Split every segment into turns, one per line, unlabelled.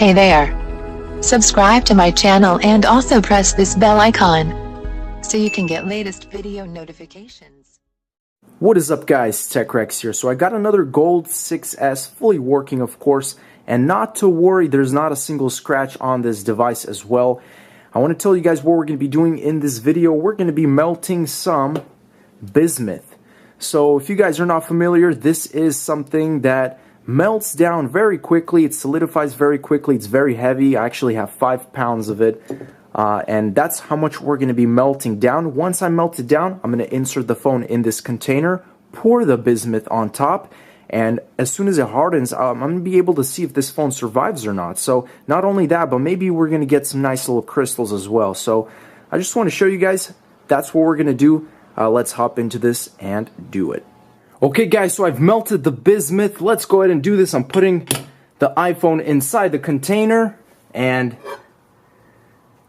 Hey there. Subscribe to my channel and also press this bell icon so you can get latest video notifications.
What is up, guys? TechRex here. So I got another Gold 6S, fully working of course, and not to worry, there's not a single scratch on this device as well. I want to tell you guys what we're going to be doing in this video. We're going to be melting some bismuth. So if you guys are not familiar, this is something that melts down very quickly. It solidifies very quickly. It's very heavy. I actually have 5 pounds of it. And that's how much we're going to be melting down. Once I melt it down, I'm going to insert the phone in this container, pour the bismuth on top, and as soon as it hardens, I'm going to be able to see if this phone survives or not. So not only that, but maybe we're going to get some nice little crystals as well. So I just want to show you guys that's what we're going to do. Let's hop into this and do it. Okay guys, so I've melted the bismuth. Let's go ahead and do this. I'm putting the iPhone inside the container, and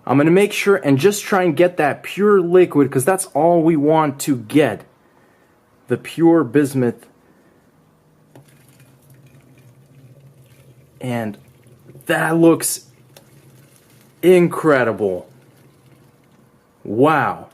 I'm going to make sure and just try and get that pure liquid, because that's all we want to get. The pure bismuth. And that looks incredible. Wow.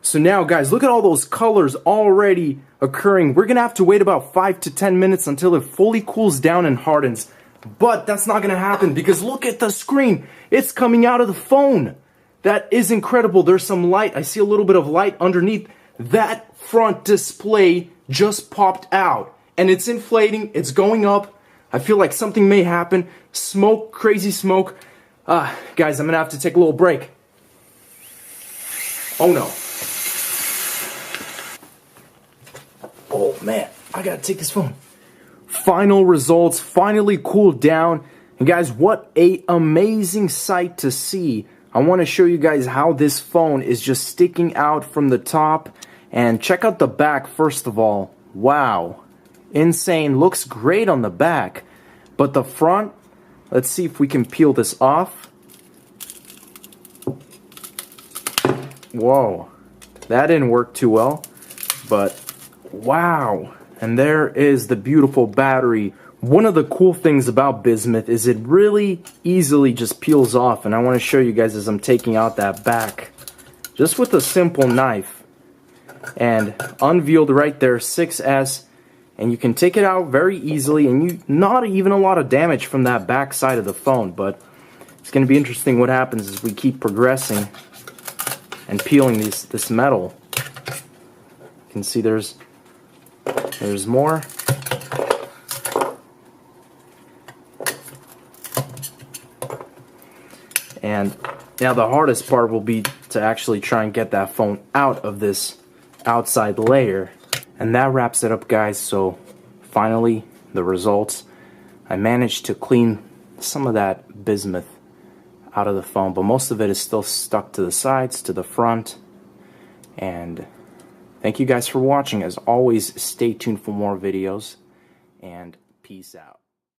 So now guys, look at all those colors already occurring. We're going to have to wait about 5 to 10 minutes until it fully cools down and hardens. But that's not going to happen, because look at the screen. It's coming out of the phone. That is incredible. There's some light. I see a little bit of light underneath. That front display just popped out. And it's inflating. It's going up. I feel like something may happen. Smoke, crazy smoke. Guys, I'm going to have to take a little break. Oh no. Oh man, I gotta take this phone. Final results, finally cooled down. And guys, what a amazing sight to see. I want to show you guys how this phone is just sticking out from the top. And check out the back first of all. Wow. Insane. Looks great on the back. But the front, let's see if we can peel this off. Whoa. That didn't work too well. But wow. And there is the beautiful battery. One of the cool things about bismuth is it really easily just peels off. And I want to show you guys as I'm taking out that back. Just with a simple knife. And unveiled right there, 6S. And you can take it out very easily, and not even a lot of damage from that back side of the phone. But it's going to be interesting what happens as we keep progressing and peeling this metal. You can see there's more. And now the hardest part will be to actually try and get that phone out of this outside layer. And that wraps it up, guys. So finally, the results. I managed to clean some of that bismuth out of the phone, but most of it is still stuck to the sides, to the front. And thank you guys for watching. As always, stay tuned for more videos, and peace out.